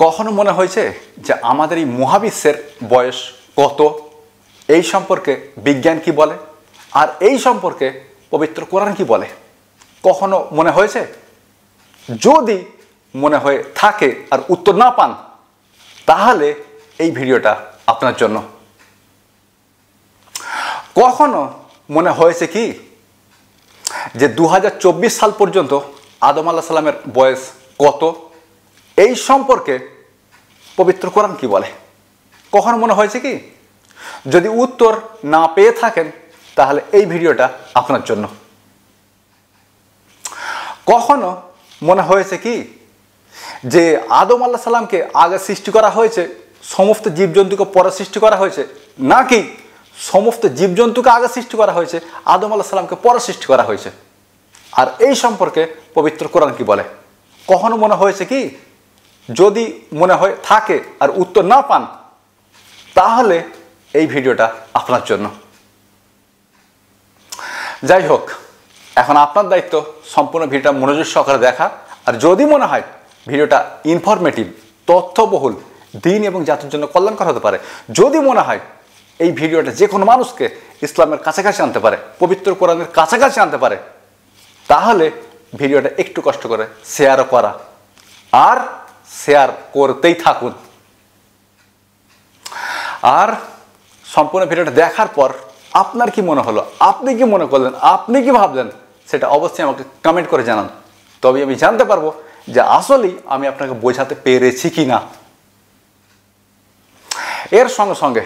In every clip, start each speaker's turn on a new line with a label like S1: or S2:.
S1: কখনো মনে হয়েছে যে আমাদের এই মহাবিশ্বের বয়স কত? এই সম্পর্কে বিজ্ঞান কি বলে আর এই সম্পর্কে পবিত্র কোরআন কি বলে? কখনো মনে হয়েছে? যদি মনে হয়ে থাকে আর উত্তর না পান, তাহলে এই ভিডিওটা আপনার জন্য। কখনো মনে হয়েছে কি যে 2024 সাল পর্যন্ত আদম আলাইহিস সালামের বয়স কত? এই সম্পর্কে পবিত্র কোরআন কি বলে? কখনো মনে হয়েছে কি? যদি উত্তর না পেয়ে থাকেন, তাহলে এই ভিডিওটা আপনার জন্য। কখনো মনে হয়েছে কি যে আদম আলাইহিস সালামকে আগে সৃষ্টি করা হয়েছে, সমস্ত জীবজন্তুকে পরে সৃষ্টি করা হয়েছে, নাকি সমস্ত জীবজন্তুকে আগে সৃষ্টি করা হয়েছে, আদম আলাইহিস সালামকে পরে সৃষ্টি করা হয়েছে? আর এই সম্পর্কে পবিত্র কোরআন কি বলে? কখনো মনে হয়েছে কি? যদি মনে হয় থাকে আর উত্তর না পান, তাহলে এই ভিডিওটা আপনার জন্য। যাই হোক, এখন আপনার দায়িত্ব সম্পূর্ণ ভিডিওটা মনোযোগ সহকারে দেখা। আর যদি মনে হয় ভিডিওটা ইনফরমেটিভ, তথ্যবহুল, দিন এবং জাতির জন্য কল্যাণকর হতে পারে, যদি মনে হয় এই ভিডিওটা যে কোনো মানুষকে ইসলামের কাছাকাছি আনতে পারে, পবিত্র কোরআনের কাছাকাছি আনতে পারে, তাহলে ভিডিওটা একটু কষ্ট করে শেয়ারও করা, আর শেয়ার করতেই থাকুন। আর সম্পূর্ণ ভিডিওটা দেখার পর আপনার কি মনে হলো, আপনি কি মনে করলেন, আপনি কি ভাবলেন, সেটা অবশ্যই আমাকে কমেন্ট করে জানান। তবে আমি জানতে পারবো যে আসলেই আমি আপনাকে বোঝাতে পেরেছি কি না। এর সঙ্গে সঙ্গে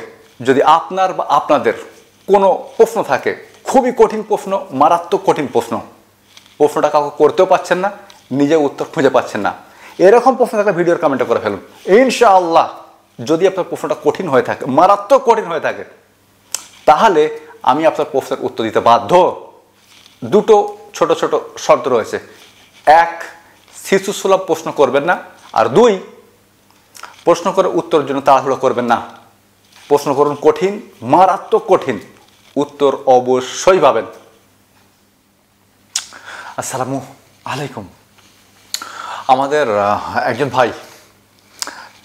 S1: যদি আপনার বা আপনাদের কোনো প্রশ্ন থাকে, খুবই কঠিন প্রশ্ন, মারাত্মক কঠিন প্রশ্ন, প্রশ্নটা কাউকে করতেও পারছেন না, নিজে উত্তর খুঁজে পাচ্ছেন না, এরকম প্রশ্ন থাকলে ভিডিওর কমেন্টে করে ফেলুন। ইনশাআল্লাহ যদি আপনার প্রশ্নটা কঠিন হয়ে থাকে, মারাত্মক কঠিন হয়ে থাকে, তাহলে আমি আপনার প্রশ্নের উত্তর দিতে বাধ্য। দুটো ছোট ছোট শর্ত রয়েছে। এক, শিশুসুলভ প্রশ্ন করবেন না। আর দুই, প্রশ্ন করে উত্তরের জন্য তাড়াহুড়ো করবেন না। প্রশ্ন করুন কঠিন, মারাত্মক কঠিন, উত্তর অবশ্যই পাবেন। আসসালামু আলাইকুম। আমাদের একজন ভাই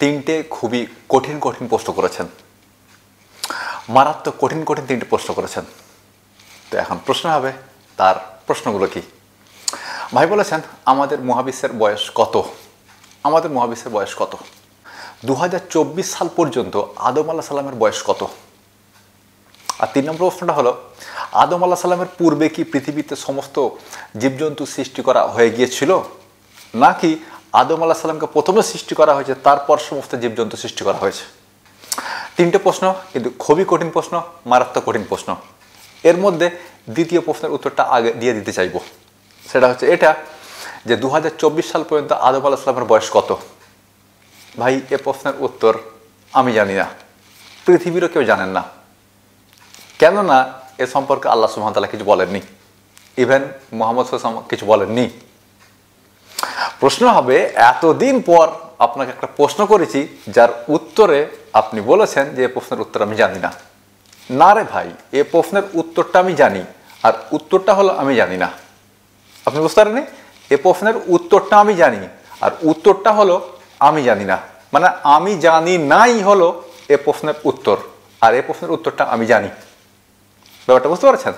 S1: 3টে খুবই কঠিন কঠিন প্রশ্ন করেছেন, মারাত্মক কঠিন কঠিন 3টে প্রশ্ন করেছেন। তো এখন প্রশ্ন হবে তার প্রশ্নগুলো কি। ভাই বলেছেন আমাদের মহাবিশ্বের বয়স কত? আমাদের মহাবিশ্বের বয়স কত? 2024 সাল পর্যন্ত আদম আলাইহিস সালামের বয়স কত? আর 3 নম্বর প্রশ্নটা হলো, আদম আলাইহিস সালামের পূর্বে কি পৃথিবীতে সমস্ত জীবজন্তু সৃষ্টি করা হয়ে গিয়েছিল, নাকি আদম আলাইহিস সালামকে প্রথমে সৃষ্টি করা হয়েছে, তারপর সমস্ত জীবজন্তু সৃষ্টি করা হয়েছে? 3টে প্রশ্ন, কিন্তু খুবই কঠিন প্রশ্ন, মারাত্মক কঠিন প্রশ্ন। এর মধ্যে দ্বিতীয় প্রশ্নের উত্তরটা আগে দিয়ে দিতে চাইব। সেটা হচ্ছে এটা যে 2024 সাল পর্যন্ত আদম আলাইহিস সালামের বয়স কত? ভাই, এ প্রশ্নের উত্তর আমি জানি না, পৃথিবীরও কেউ জানেন না। কেননা এ সম্পর্কে আল্লাহ সুবহানাহু ওয়া তাআলা কিছু বলেননি, ইভেন মুহাম্মদ সাল্লাল্লাহু আলাইহি ওয়াসাল্লাম কিছু বলেননি। প্রশ্ন হবে, এতদিন পর আপনাকে একটা প্রশ্ন করেছি, যার উত্তরে আপনি বলেছেন যে এ প্রশ্নের উত্তর আমি জানি না। না রে ভাই, এ প্রশ্নের উত্তরটা আমি জানি, আর উত্তরটা হলো আমি জানি না। আপনি বুঝতে পারেননি? এ প্রশ্নের উত্তরটা আমি জানি, আর উত্তরটা হলো আমি জানি না। মানে আমি জানি নাই হলো এ প্রশ্নের উত্তর, আর এ প্রশ্নের উত্তরটা আমি জানি। ব্যাপারটা বুঝতে পারছেন?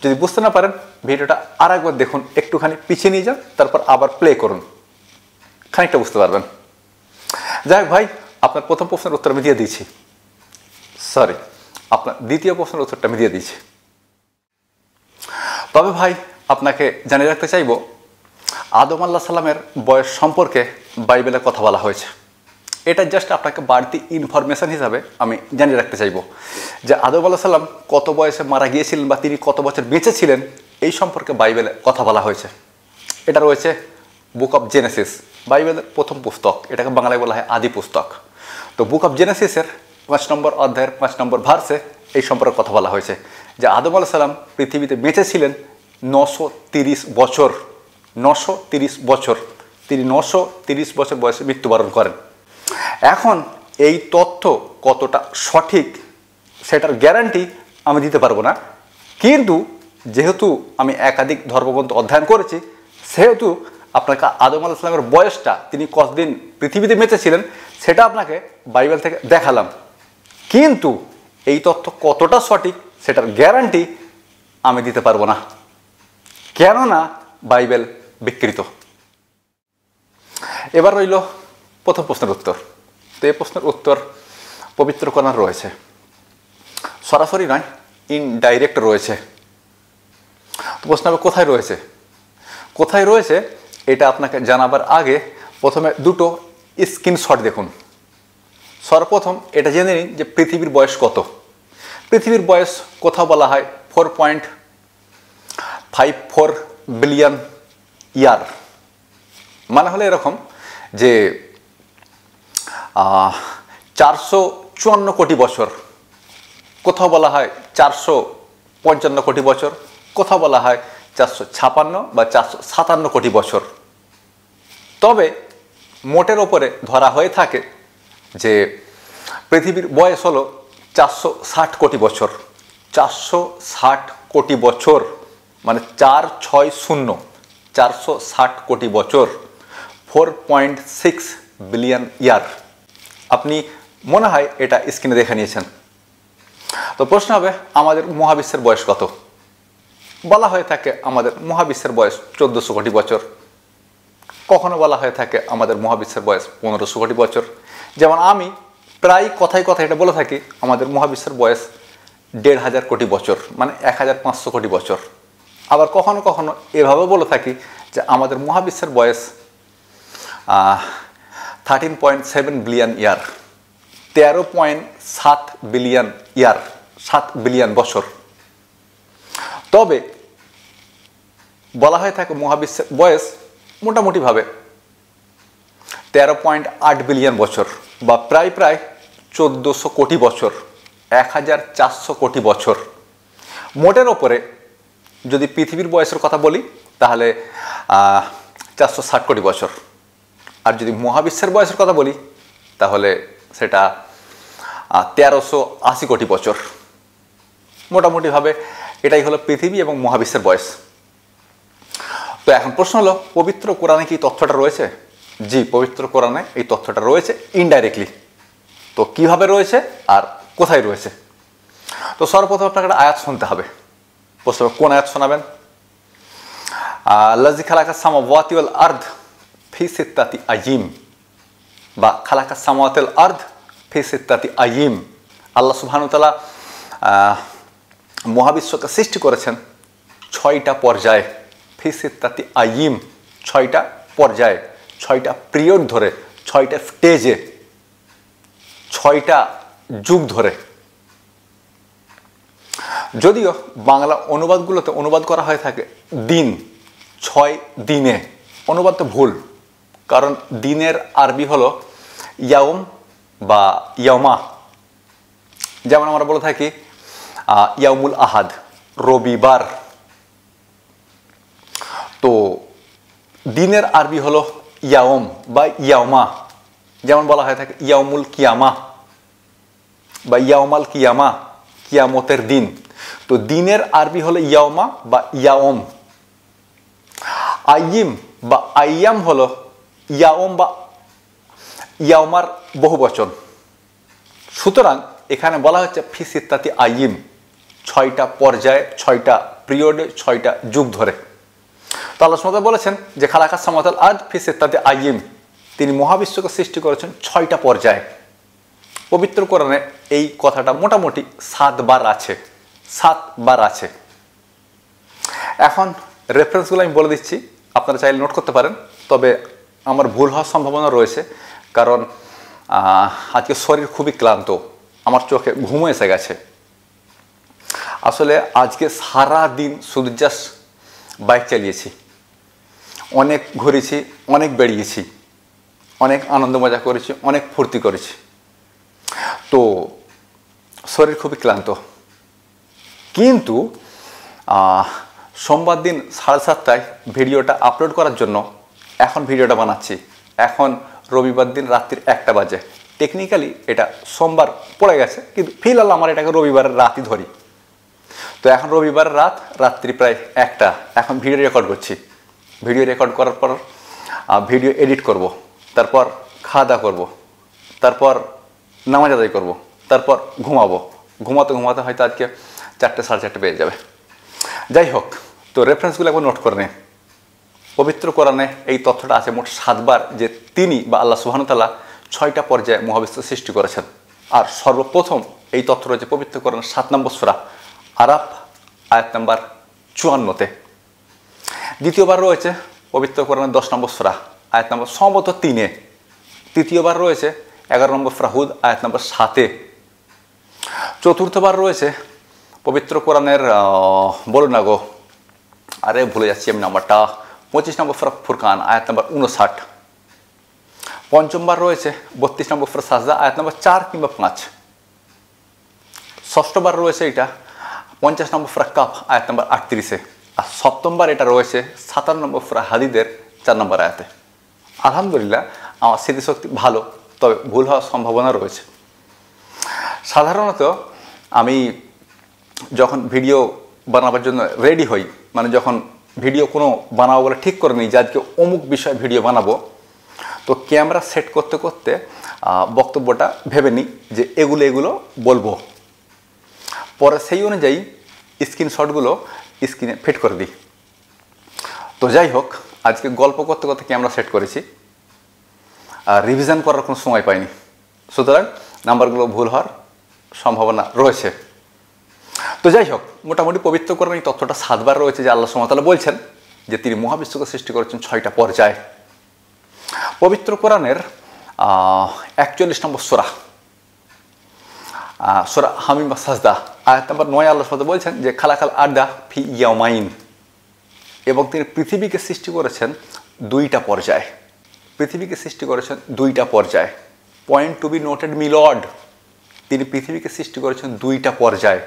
S1: যদি বুঝতে না পারেন, ভিডিওটা আর একবার দেখুন, একটুখানি পিছিয়ে নিয়ে যান, তারপর আবার প্লে করুন, খানিকটা বুঝতে পারবেন। যাই হোক ভাই, আপনার প্রথম প্রশ্নের উত্তর আমি দিয়ে দিয়েছি, সরি, আপনার দ্বিতীয় প্রশ্নের উত্তরটা আমি দিয়ে দিয়েছি। তবে ভাই, আপনাকে জানিয়ে রাখতে চাইব, আদম আলাইহিস সালামের বয়স সম্পর্কে বাইবেলে কথা বলা হয়েছে। এটা জাস্ট আপনাকে বাড়তি ইনফরমেশন হিসাবে আমি জানিয়ে রাখতে চাইব যে আদম আলাইহিস সালাম কত বয়সে মারা গিয়েছিলেন বা তিনি কত বছর বেঁচে ছিলেন, এই সম্পর্কে বাইবেলে কথা বলা হয়েছে। এটা রয়েছে বুক অফ জেনেসিস, বাইবেলের প্রথম পুস্তক, এটাকে বাংলায় বলা হয় আদি পুস্তক। তো বুক অফ জেনেসিসের 5 নম্বর অধ্যায়ের 5 নম্বর ভার্সে এই সম্পর্কে কথা বলা হয়েছে যে আদম আলাইহিস সালাম পৃথিবীতে বেঁচে ছিলেন 930 বছর। 930 বছর, তিনি 930 বছর বয়সে মৃত্যুবরণ করেন। এখন এই তথ্য কতটা সঠিক সেটার গ্যারান্টি আমি দিতে পারবো না, কিন্তু যেহেতু আমি একাধিক ধর্মগ্রন্থ অধ্যয়ন করেছি, সেহেতু আপনাকে আদম আলাইহিস সালামের বয়সটা তিনি কতদিন পৃথিবীতে বেঁচেছিলেন সেটা আপনাকে বাইবেল থেকে দেখালাম, কিন্তু এই তথ্য কতটা সঠিক সেটার গ্যারান্টি আমি দিতে পারবো না, কেননা বাইবেল বিকৃত। এবার রইল প্রথম প্রশ্নের উত্তর। তো এই প্রশ্নের উত্তর পবিত্র কোরআন রয়েছে, সরাসরি নয়, ইনডাইরেক্ট রয়েছে। তো প্রশ্ন হবে কোথায় রয়েছে? কোথায় রয়েছে এটা আপনাকে জানাবার আগে প্রথমে দুটো স্ক্রিনশট দেখুন। সর্বপ্রথম এটা জেনে নিন যে পৃথিবীর বয়স কত। পৃথিবীর বয়স কোথাও বলা হয় 4.54 বিলিয়ন ইয়ার, মানে হলো এরকম যে 454 কোটি বছর, কোথাও বলা হয় 455 কোটি বছর, কোথাও বলা হয় 456 বা 457 কোটি বছর। তবে মোটের ওপরে ধরা হয়ে থাকে যে পৃথিবীর বয়স হলো 460 কোটি বছর। 460 কোটি বছর মানে 460 কোটি বছর, 4.6 বিলিয়ন ইয়ার। আপনি মনে হয় এটা স্ক্রিনে দেখে নিয়েছেন। তো প্রশ্ন হবে আমাদের মহাবিশ্বের বয়স কত? বলা হয়ে থাকে আমাদের মহাবিশ্বের বয়স 1400 কোটি বছর, কখনো বলা হয়ে থাকে আমাদের মহাবিশ্বের বয়স 1500 কোটি বছর। যেমন আমি প্রায় কথায় কথায় এটা বলে থাকি আমাদের মহাবিশ্বের বয়স 1500 কোটি বছর, মানে 1500 কোটি বছর। আবার কখনো কখনো এভাবে বলে থাকি যে আমাদের মহাবিশ্বের বয়স 13.7 বিলিয়ন ইয়ার, 13.7 বিলিয়ন ইয়ার, 7 বিলিয়ন বছর। তবে বলা হয়ে থাকে মহাবিশ্বের বয়স মোটামুটিভাবে 13.8 বিলিয়ন বছর বা প্রায় 1400 কোটি বছর, 1400 কোটি বছর। মোটের ওপরে যদি পৃথিবীর বয়সের কথা বলি তাহলে 460 কোটি বছর, আর যদি মহাবিশ্বের বয়সের কথা বলি তাহলে সেটা 1380 কোটি বছর। মোটামুটিভাবে এটাই হলো পৃথিবী এবং মহাবিশ্বের বয়স। তো এখন প্রশ্ন হলো পবিত্র কোরআনে কি তথ্যটা রয়েছে? জি, পবিত্র কোরআনে এই তথ্যটা রয়েছে ইনডাইরেক্টলি। তো কিভাবে রয়েছে আর কোথায় রয়েছে? তো সর্বপ্রথম আপনাকে একটা আয়াত শুনতে হবে। প্রশ্ন কোন আয়াত শোনাবেন? আল্লাযী খালাকাস সামাওয়াতি ওয়াল আরদ ফি সিত্তাতি আইয়াম, বা খালাকাস সামাওয়াতি ওয়াল আরদ ফি সিত্তাতি আইয়াম। আল্লাহ সুবহানাহু ওয়া তাআলা মহাবিশ্বকে সৃষ্টি করেছেন 6টা পর্যায়ে। ফি সিত্তাতি আইয়াম, 6টা পর্যায়ে, 6টা পিরিয়ড ধরে, 6টা স্টেজে, 6টা যুগ ধরে। যদিও বাংলা অনুবাদগুলোতে অনুবাদ করা হয়ে থাকে দিন, 6 দিনে। অনুবাদ তো ভুল, কারণ দিনের আরবি হলো ইয়াউম বা ইয়ামা। যেমন আমরা বলে থাকি ইয়াউমুল আহাদ, রবিবার। তো দিনের আরবি হলো ইয়াউম বা ইয়ামা। যেমন বলা হয়ে থাকে ইয়াউমুল কিয়ামা বা ইয়াউমাল কিয়ামা, কিয়ামতের দিন। তো দিনের আরবি হলো ইয়াউমা বা ইয়াউম। আইয়িম বা আইয়াম হলো ইয়াউম বা ইয়াউমার বহুবচন। সুতরাং এখানে বলা হচ্ছে ফি সিত্তাতি আইয়িম, 6টা পর্যায়ে, 6টা পিরিয়ডে, 6টা যুগ ধরে। তো আল্লাহ সুবহানাহু ওয়া তাআলা বলেছেন যে খালাকাস সামাওয়াতি ওয়াল আরদ ফি সিত্তাতি আইয়িম, তিনি মহাবিশ্বকে সৃষ্টি করেছেন 6টা পর্যায়ে। পবিত্র কোরআনে এই কথাটা মোটামুটি 7 বার আছে, 7 বার আছে। এখন রেফারেন্সগুলো আমি বলে দিচ্ছি, আপনারা চাইলে নোট করতে পারেন, তবে আমার ভুল হওয়ার সম্ভাবনা রয়েছে, কারণ আজকে শরীর খুবই ক্লান্ত, আমার চোখে ঘুম এসে গেছে। আসলে আজকে সারা দিন শুধু জাস্ট বাইক চালিয়েছি, অনেক ঘুরেছি, অনেক বেরিয়েছি, অনেক আনন্দ মজা করেছি, অনেক ফুর্তি করেছি। তো শরীর খুবই ক্লান্ত। কিন্তু সোমবার দিন 7:30টায় ভিডিওটা আপলোড করার জন্য এখন ভিডিওটা বানাচ্ছি। এখন রবিবার দিন রাত্রির 1টা বাজে। টেকনিক্যালি এটা সোমবার পড়ে গেছে, কিন্তু ফিলহাল আমার এটাকে রবিবারের রাতই ধরি। তো এখন রবিবার রাত্রি প্রায় 1টা, এখন ভিডিও রেকর্ড করছি। ভিডিও রেকর্ড করার পর ভিডিও এডিট করব, তারপর খাওয়া দাওয়া করবো, তারপর নামাজ আদায় করবো, তারপর ঘুমাবো, ঘুমাতে ঘুমাতে হয়তো আজকে 4টে 4:30 বেজে যাবে। যাই হোক, তো রেফারেন্সগুলো একবার নোট করে নে। পবিত্র কোরআনে এই তথ্যটা আছে মোট 7বার যে তিনি বা আল্লাহ সুবহানাহু ওয়া তাআলা 6টা পর্যায়ে মহাবিশ্ব সৃষ্টি করেছেন। আর সর্বপ্রথম এই তথ্য রয়েছে পবিত্র কোরআনের 7 নম্বর সূরা আরাফ আয়াত নাম্বার 54-তে। দ্বিতীয়বার রয়েছে পবিত্র কোরআনের 10 নম্বর সূরা আয়াত নম্বর সম্ভবত 3-এ। তৃতীয়বার রয়েছে 11 নম্বর সূরা হুদ আয়াত নম্বর 7-এ। চতুর্থবার রয়েছে পবিত্র কোরআনের বলুন না গো, আরে ভুলে যাচ্ছি আমি নাম্বারটা, 25 নম্বর সূরা ফুরকান আয়াত নম্বর 59। পঞ্চমবার রয়েছে 32 নম্বর সূরা সাজদা আয়াত নম্বর 4 কিংবা 5। ষষ্ঠবার রয়েছে এটা 50 নম্বর সূরা কাফ আয়াত নম্বর 38-এ। আর সপ্তমবার এটা রয়েছে 57 নম্বর সূরা হাদীদের 4 নম্বর আয়াতে। আলহামদুলিল্লাহ আমার স্মৃতিশক্তি ভালো, তবে ভুল হওয়ার সম্ভাবনা রয়েছে। সাধারণত আমি যখন ভিডিও বানাবার জন্য রেডি হই, মানে যখন ভিডিও কোনো বানাবো বলে ঠিক করে নিই যে আজকে অমুক বিষয়ে ভিডিও বানাবো, তো ক্যামেরা সেট করতে করতে বক্তব্যটা ভেবে নিই যে এগুলো বলবো, পরে সেই অনুযায়ী স্ক্রিনশটগুলো স্ক্রিনে ফিট করে দিই। তো যাই হোক, আজকে গল্প করতে করতে ক্যামেরা সেট করেছি, আর রিভিশন করার কোনো সময় পাইনি, সুতরাং নাম্বারগুলো ভুল হওয়ার সম্ভাবনা রয়েছে। তো যাই হোক, মোটামুটি পবিত্র কোরআনে এই তথ্যটা 7বার রয়েছে যে আল্লাহ সুবহানাহু ওয়া তাআলা বলছেন যে তিনি মহাবিশ্বকে সৃষ্টি করেছেন 6টা পর্যায়ে। পবিত্র কোরআনের 41 নম্বর সূরা সূরা হামিম বা সাজদা আয়াত নম্বর 9 আল্লাহ সুবহানাহু ওয়া তাআলা বলছেন যে খালাকাল আরদা ফি ইয়াওমাইন, এবং তিনি পৃথিবীকে সৃষ্টি করেছেন 2টা পর্যায়ে। পৃথিবীকে সৃষ্টি করেছেন 2টা পর্যায়ে। Point to be noted my lord, তিনি পৃথিবীকে সৃষ্টি করেছেন 2টা পর্যায়ে।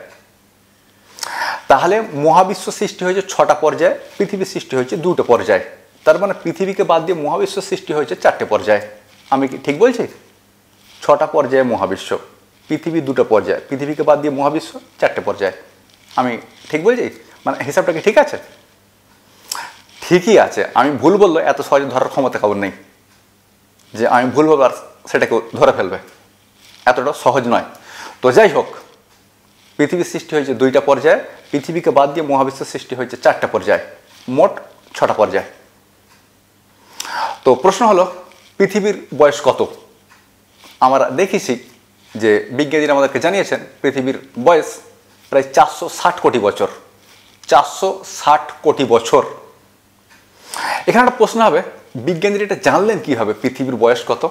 S1: তাহলে মহাবিশ্ব সৃষ্টি হয়েছে 6টা পর্যায়ে, পৃথিবী সৃষ্টি হয়েছে 2টো পর্যায়ে। তার মানে পৃথিবীকে বাদ দিয়ে মহাবিশ্ব সৃষ্টি হয়েছে 4টে পর্যায়ে। আমি কি ঠিক বলছি? 6টা পর্যায়ে মহাবিশ্ব, পৃথিবী 2টো পর্যায়ে, পৃথিবীকে বাদ দিয়ে মহাবিশ্ব 4টে পর্যায়ে। আমি ঠিক বলছি? মানে হিসাবটা কি ঠিক আছে? ঠিকই আছে। আমি ভুল বললো এত সহজে ধরার ক্ষমতা কারণ নেই যে আমি ভুল বলবো আর সেটাকে ধরে ফেলবে, এতটা সহজ নয়। তো যাই হোক, পৃথিবীর সৃষ্টি হয়েছে 2টা পর্যায়ে, পৃথিবীকে বাদ দিয়ে মহাবিশ্ব সৃষ্টি হয়েছে 4টা পর্যায়ে, মোট 6টা পর্যায়ে। তো প্রশ্ন হলো, পৃথিবীর বয়স কত? আমরা দেখেছি যে বিজ্ঞানীরা আমাদেরকে জানিয়েছেন পৃথিবীর বয়স প্রায় 460 কোটি বছর। 460 কোটি বছর। এখানে একটা প্রশ্ন হবে, বিজ্ঞানীরা এটা জানলেন কীভাবে পৃথিবীর বয়স কত?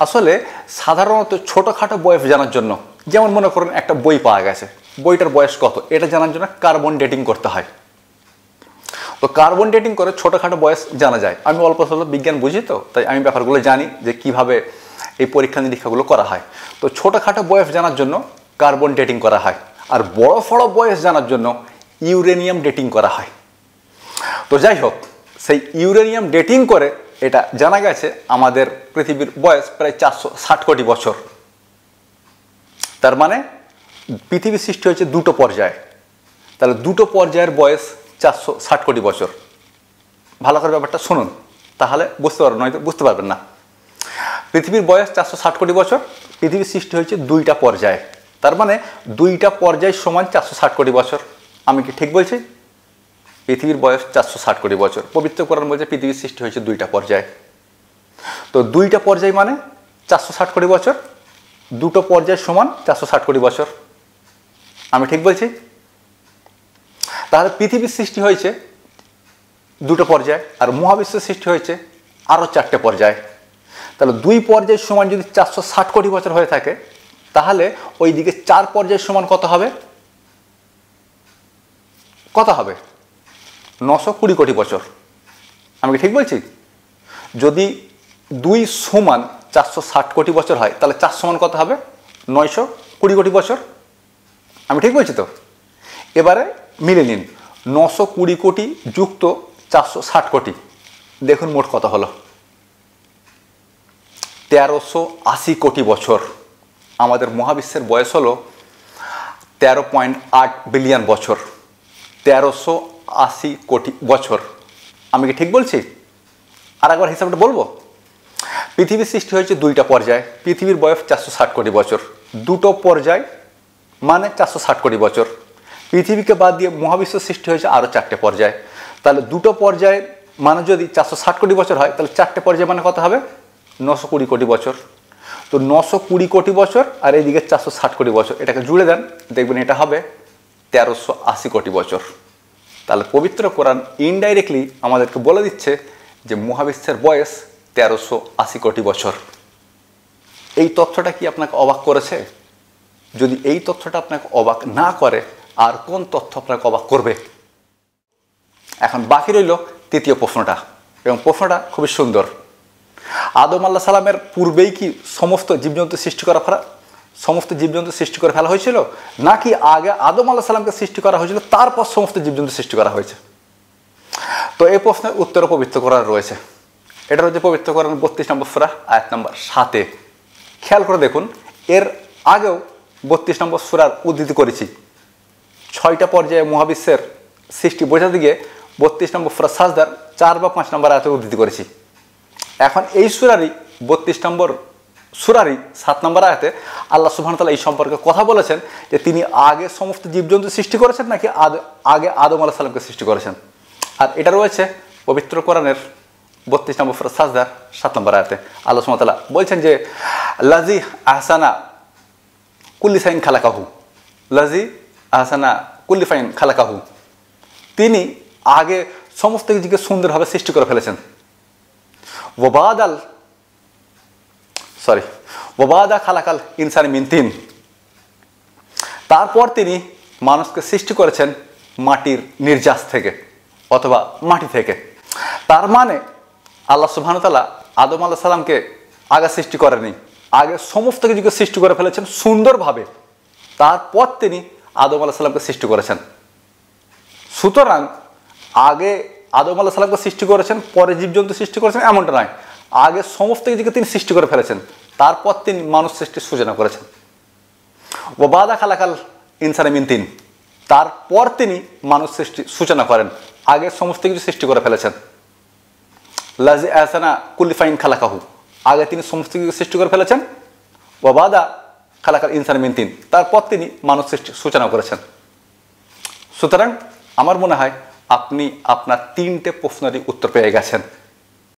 S1: আসলে সাধারণত ছোটোখাটো বয়স জানার জন্য, যেমন মনে করুন একটা বই পাওয়া গেছে, বইটার বয়স কত এটা জানার জন্য কার্বন ডেটিং করতে হয়। তো কার্বন ডেটিং করে ছোটোখাটো বয়স জানা যায়। আমি অল্প স্বল্প বিজ্ঞান বুঝি, তো তাই আমি ব্যাপারগুলো জানি যে কিভাবে এই পরীক্ষা নিরীক্ষাগুলো করা হয়। তো ছোটোখাটো বয়স জানার জন্য কার্বন ডেটিং করা হয়, আর বড় বড় বয়স জানার জন্য ইউরেনিয়াম ডেটিং করা হয়। তো যাই হোক, সেই ইউরেনিয়াম ডেটিং করে এটা জানা গেছে আমাদের পৃথিবীর বয়স প্রায় 460 কোটি বছর। তার মানে পৃথিবী সৃষ্টি হয়েছে 2টো পর্যায়ে, তাহলে 2টো পর্যায়ের বয়স 460 কোটি বছর। ভালো করে ব্যাপারটা শুনুন, তাহলে বুঝতে পারবেন, নয়তো বুঝতে পারবেন না। পৃথিবীর বয়স 460 কোটি বছর, পৃথিবীর সৃষ্টি হয়েছে 2টা পর্যায়ে, তার মানে 2টা পর্যায় সমান 460 কোটি বছর। আমি কি ঠিক বলছি? পৃথিবীর বয়স 460 কোটি বছর। পবিত্র কোরআন বলছে পৃথিবীর সৃষ্টি হয়েছে 2টা পর্যায়ে। তো 2টা পর্যায় মানে 460 কোটি বছর, 2টো পর্যায় সমান 460 কোটি বছর। আমি ঠিক বলছি? তাহলে পৃথিবীর সৃষ্টি হয়েছে 2টো পর্যায়ে, আর মহাবিশ্বের সৃষ্টি হয়েছে আরও 4টে পর্যায়ে। তাহলে 2 পর্যায় সমান যদি 460 কোটি বছর হয়ে থাকে, তাহলে ওই দিকে 4 পর্যায় সমান কত হবে? কত হবে? 920 কোটি বছর। আমি কি ঠিক বলছি? যদি 2 সমান 460 কোটি বছর হয়, তাহলে 4 সমান কত হবে? 920 কোটি বছর। আমি ঠিক বলছি তো? এবারে মিলে নিন, 920 কোটি যুক্ত 460 কোটি, দেখুন মোট কত হলো? 1380 কোটি বছর। আমাদের মহাবিশ্বের বয়স হলো 13.8 বিলিয়ন বছর। 1380 কোটি বছর। আমি কি ঠিক বলছি? আর একবার হিসাবটা বলবো। পৃথিবীর সৃষ্টি হয়েছে দুইটা পর্যায়ে, পৃথিবীর বয়স 460 কোটি বছর, দুটো পর্যায় মানে 460 কোটি বছর। পৃথিবীকে বাদ দিয়ে মহাবিশ্ব সৃষ্টি হয়েছে আরও 4টে পর্যায়। তাহলে দুটো পর্যায়ে মানে যদি 460 কোটি বছর হয়, তাহলে 4টে পর্যায় মানে কত হবে? 920 কোটি বছর। তো 920 কোটি বছর আর এইদিকে 460 কোটি বছর, এটাকে জুড়ে দেন, দেখবেন এটা হবে 1380 কোটি বছর। তাহলে পবিত্র কোরআন ইনডাইরেক্টলি আমাদেরকে বলে দিচ্ছে যে মহাবিশ্বের বয়স 1380 কোটি বছর। এই তথ্যটা কি আপনাকে অবাক করেছে? যদি এই তথ্যটা আপনাকে অবাক না করে, আর কোন তথ্য আপনাকে অবাক করবে? এখন বাকি রইল তৃতীয় প্রশ্নটা, এবং প্রশ্নটা খুবই সুন্দর। আদম আল্লাহ সালামের পূর্বেই কি সমস্ত জীবজন্তু সৃষ্টি করে ফেলা হয়েছিল, নাকি আগে আদম আল্লাহ সালামকে সৃষ্টি করা হয়েছিল তারপর সমস্ত জীবজন্তু সৃষ্টি করা হয়েছে? তো এই প্রশ্নের উত্তর পবিত্র কোরআন রয়েছে। এটা হচ্ছে পবিত্র কোরআন 32 নম্বর সূরা আয়াত নম্বর 7। খেয়াল করে দেখুন, এর আগেও 32 নম্বর সূরার উদ্ধৃতি করেছি। 6টা পর্যায়ে মহাবিশ্বের সৃষ্টি বোঝাতে গিয়ে 32 নম্বর সূরা সাজদার 4 বা 5 নম্বর আয়াতে উদ্ধৃতি করেছি। এখন এই সূরারই 32 নম্বর সূরারই 7 নম্বর আয়াতে আল্লাহ সুবহানাহু ওয়া তাআলা এই সম্পর্কে কথা বলেছেন যে তিনি আগে সমস্ত জীবজন্তু সৃষ্টি করেছেন নাকি আগে আদম আলাইহিস সালামকে সৃষ্টি করেছেন। আর এটা রয়েছে পবিত্র কোরআনের 32 নম্বর সূরা সাজদার 7 নম্বর আয়াতে। আল্লাহ সুবহানাহু ওয়া তাআলা বলছেন যে লাজি আহসানা কুল্লি শাইইন খালাকাহু, লাজি আহসানা কুল্লি শাইইন খালাকাহু, তিনি আগে সমস্ত কিছুকে সুন্দরভাবে সৃষ্টি করে ফেলেছেন। ওয়াবাদা খালাকাল ইনসানি মিন তিন, তারপর তিনি মানুষকে সৃষ্টি করেছেন মাটির নির্যাস থেকে অথবা মাটি থেকে। তার মানে আল্লাহ সুবহানাহু ওয়া তাআলা আদম আলাইহিস সালামকে আগে সৃষ্টি করেনি, আগে সমস্ত কিছুকে সৃষ্টি করে ফেলেছেন সুন্দরভাবে, তারপর তিনি আদম আলাইহিস সালামকে সৃষ্টি করেছেন। সুতরাং আগে আদম আলাইহিস সালামকে সৃষ্টি করেছেন, পরে জীবজন্তু সৃষ্টি করেছেন এমনটা নয়, আগে সমস্ত কিছুকে তিনি সৃষ্টি করে ফেলেছেন, তারপর তিনি মানুষ সৃষ্টির সূচনা করেছেন। ওয়াবাদা খালাকাল ইনসানি মিন তিন, তারপর তিনি মানুষ সৃষ্টির সূচনা করেন, আগে সমস্ত কিছু সৃষ্টি করে ফেলেছেন। লাজি আহসানা কুল্লি শাইইন খালাকাহু, আগে তিনি সমস্ত কিছু সৃষ্টি করে ফেলেছেন। ওয়াবাদা খালাকাল ইনসানি মিন তিন, তারপর তিনি মানুষ সৃষ্টির সূচনা করেছেন। সুতরাং আমার মনে হয় আপনি আপনার 3টে প্রশ্নেরই উত্তর পেয়ে গেছেন।